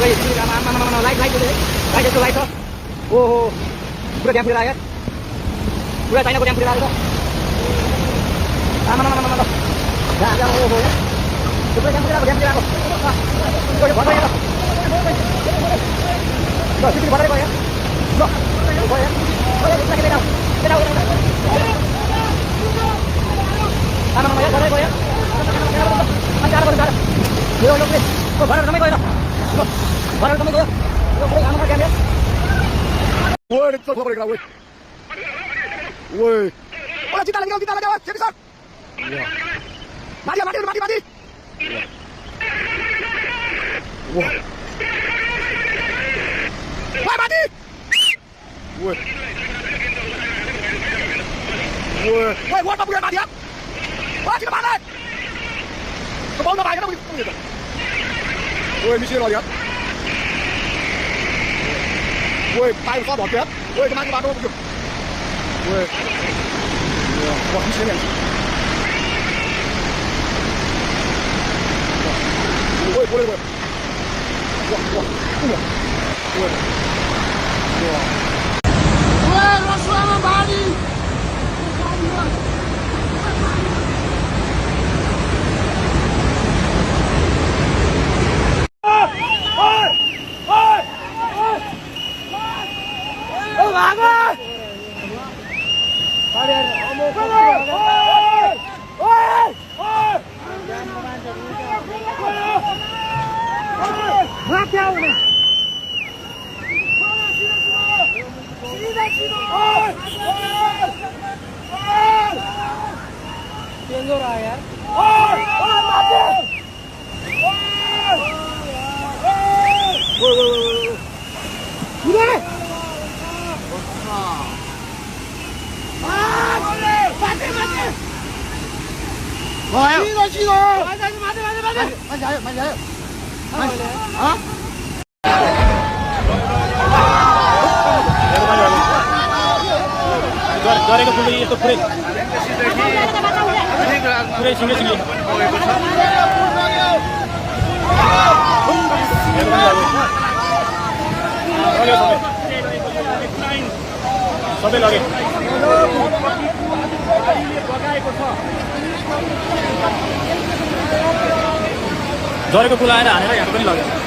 Light light light यस्तो light छ ओहो पुरा ड्याम फुटेर आयो पुरा चाइनाको ड्याम फुटेर आयो ओहो पुरा ड्याम फुटेर आएको भर्दै ल सिटी भर्दै गयो ल गयो भर्दै गयो Woi, itu apa lagi woi? Woi. Oh, kita lagi, jadi sar. Iya. Mati. Iya. Wah. Woi, mati. Woi. Woi, apa punya mati ya? Wah, kita mana? Kebau apa ya? Woi, misi lo lihat. Woi, tay có bỏ chết. Woi, cái bạn đâu kìa. Woi. Wow, misi này. Woi, boleh. Wah. Woi. Woi, Rasulullah Bali. Tidur ya. गरेको पुरै यस्तो पुरै सिङ्गे सबै लगे झरेको पुल आएर हानेर यहाँ पनि लग्यो